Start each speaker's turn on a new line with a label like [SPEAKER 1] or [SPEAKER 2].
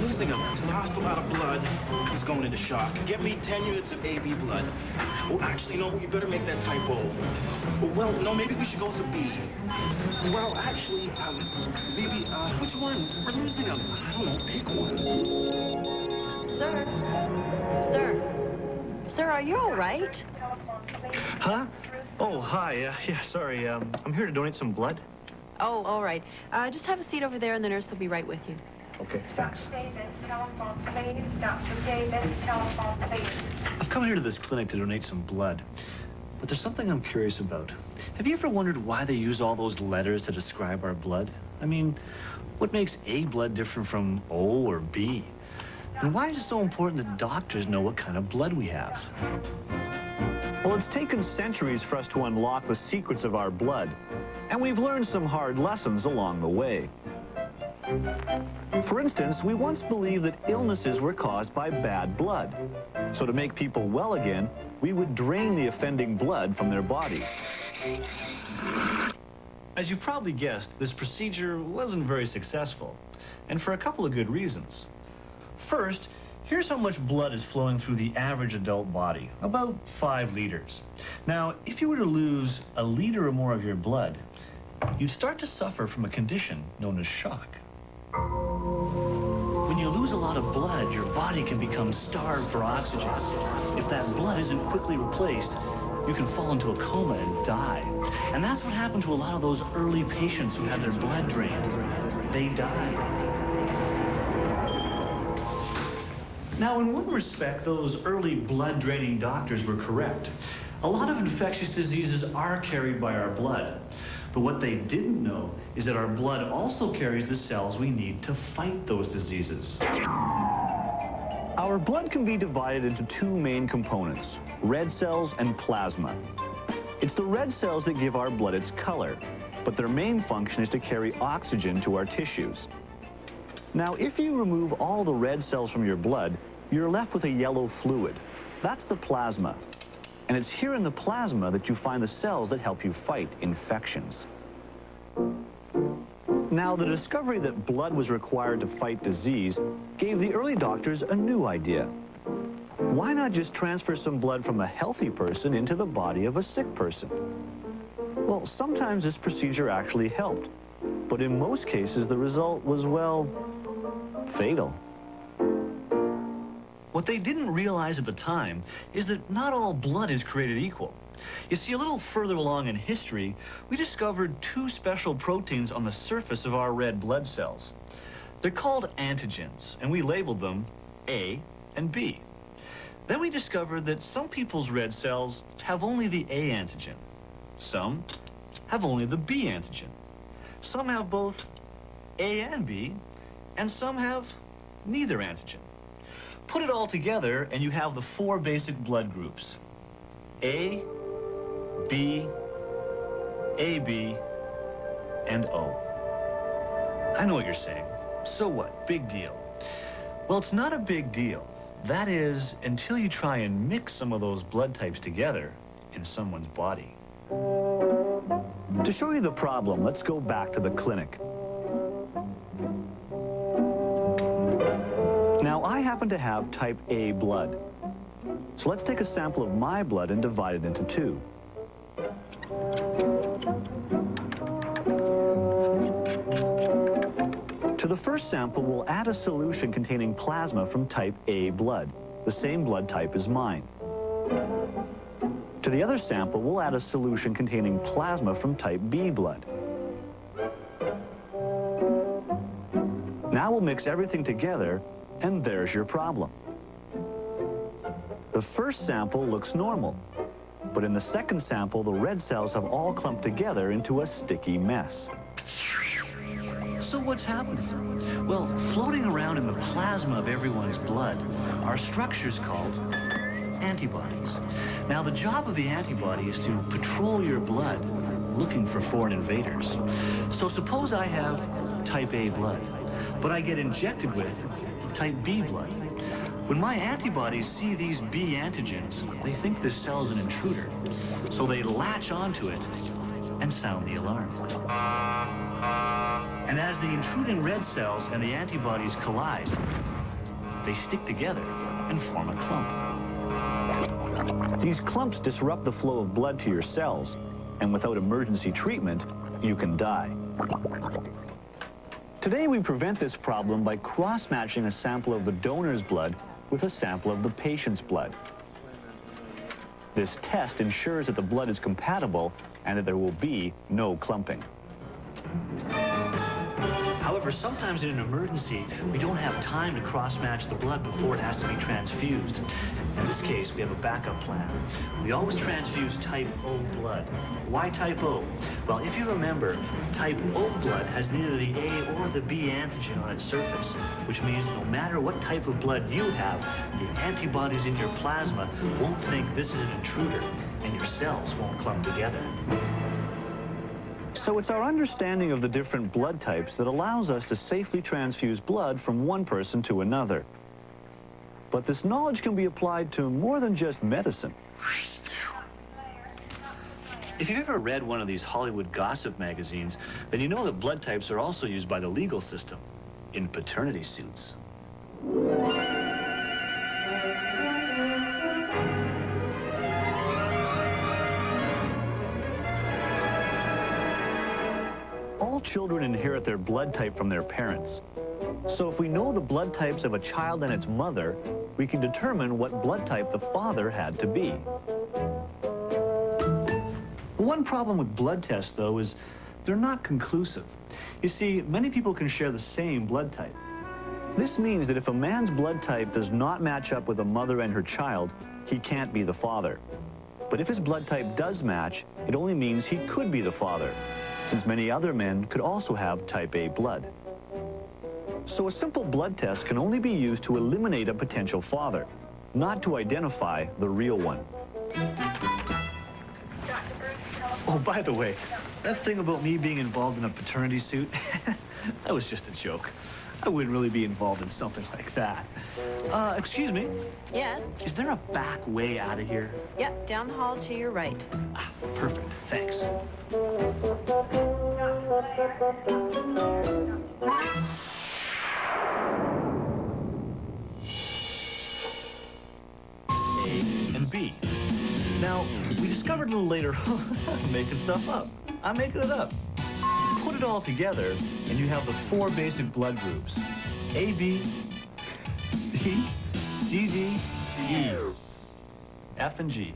[SPEAKER 1] losing him. He's lost a lot of blood. He's going into shock. Get me 10 units of AB blood. Oh, actually, no, you better make that typo. Well, no, maybe we should go with the B. Well, actually, maybe, which one? We're losing him. I don't know, pick one.
[SPEAKER 2] Sir? Sir, are you all right?
[SPEAKER 3] Huh? Oh, hi. Yeah, sorry. I'm here to donate some blood.
[SPEAKER 2] Oh, all right. Just have a seat over there and the nurse will be right with you.
[SPEAKER 3] Okay, thanks.
[SPEAKER 4] Dr. Davis, telephone, please. Dr. Davis, telephone, please.
[SPEAKER 3] I've come here to this clinic to donate some blood, but there's something I'm curious about. Have you ever wondered why they use all those letters to describe our blood? I mean, what makes A blood different from O or B? And why is it so important that doctors know what kind of blood we have?
[SPEAKER 5] Well, it's taken centuries for us to unlock the secrets of our blood, and we've learned some hard lessons along the way. For instance, we once believed that illnesses were caused by bad blood. So to make people well again, we would drain the offending blood from their body.
[SPEAKER 3] As you've probably guessed, this procedure wasn't very successful, and for a couple of good reasons. First, here's how much blood is flowing through the average adult body, about 5 liters. Now, if you were to lose a liter or more of your blood, you'd start to suffer from a condition known as shock. When you lose a lot of blood, your body can become starved for oxygen. If that blood isn't quickly replaced, you can fall into a coma and die. And that's what happened to a lot of those early patients who had their blood drained. They died. Now, in one respect, those early blood-draining doctors were correct. A lot of infectious diseases are carried by our blood. But what they didn't know is that our blood also carries the cells we need to fight those diseases.
[SPEAKER 5] Our blood can be divided into 2 main components, red cells and plasma. It's the red cells that give our blood its color, but their main function is to carry oxygen to our tissues. Now, if you remove all the red cells from your blood, you're left with a yellow fluid. That's the plasma. And it's here in the plasma that you find the cells that help you fight infections. Now, the discovery that blood was required to fight disease gave the early doctors a new idea. Why not just transfer some blood from a healthy person into the body of a sick person? Well, sometimes this procedure actually helped, but in most cases the result was, well, fatal.
[SPEAKER 3] What they didn't realize at the time is that not all blood is created equal. You see, a little further along in history, we discovered 2 special proteins on the surface of our red blood cells. They're called antigens, and we labeled them A and B. Then we discovered that some people's red cells have only the A antigen. Some have only the B antigen. Some have both A and B, and some have neither antigen. Put it all together, and you have the 4 basic blood groups: A, B, AB, and O. I know what you're saying. So what? Big deal. Well, it's not a big deal. That is, until you try and mix some of those blood types together in someone's body.
[SPEAKER 5] To show you the problem, let's go back to the clinic. Now, I happen to have type A blood. So let's take a sample of my blood and divide it into 2. To the first sample, we'll add a solution containing plasma from type A blood, the same blood type as mine. To the other sample, we'll add a solution containing plasma from type B blood. Now we'll mix everything together, and there's your problem. The first sample looks normal, but in the second sample, the red cells have all clumped together into a sticky mess.
[SPEAKER 3] So what's happening? Well, floating around in the plasma of everyone's blood are structures called antibodies. Now, the job of the antibody is to patrol your blood, looking for foreign invaders. So suppose I have type A blood, but I get injected with type B blood. When my antibodies see these B antigens, they think this cell is an intruder. So they latch onto it and sound the alarm. And as the intruding red cells and the antibodies collide, they stick together and form a clump.
[SPEAKER 5] These clumps disrupt the flow of blood to your cells, and without emergency treatment, you can die. Today, we prevent this problem by cross-matching a sample of the donor's blood with a sample of the patient's blood. This test ensures that the blood is compatible and that there will be no clumping.
[SPEAKER 3] However, sometimes in an emergency, we don't have time to cross-match the blood before it has to be transfused. In this case, we have a backup plan. We always transfuse type O blood. Why type O? Well, if you remember, type O blood has neither the A or the B antigen on its surface, which means no matter what type of blood you have, the antibodies in your plasma won't think this is an intruder, and your cells won't clump together.
[SPEAKER 5] So it's our understanding of the different blood types that allows us to safely transfuse blood from one person to another. But this knowledge can be applied to more than just medicine.
[SPEAKER 3] If you've ever read one of these Hollywood gossip magazines, then you know that blood types are also used by the legal system in paternity suits.
[SPEAKER 5] All children inherit their blood type from their parents. So if we know the blood types of a child and its mother, we can determine what blood type the father had to be.
[SPEAKER 3] One problem with blood tests, though, is they're not conclusive. You see, many people can share the same blood type.
[SPEAKER 5] This means that if a man's blood type does not match up with a mother and her child, he can't be the father. But if his blood type does match, it only means he could be the father, since many other men could also have type A blood. So a simple blood test can only be used to eliminate a potential father, not to identify the real one.
[SPEAKER 3] Oh, by the way, that thing about me being involved in a paternity suit, that was just a joke. I wouldn't really be involved in something like that. Excuse me,
[SPEAKER 2] Yes?
[SPEAKER 3] is there a back way out of here?
[SPEAKER 2] Yep, down the hall to your right.
[SPEAKER 3] Ah, perfect, thanks. A and B. Now, we discovered a little later, I'm making stuff up. I'm making it up. Put it all together, and you have the 4 basic blood groups. A, B, C, D, D, E, F, and G.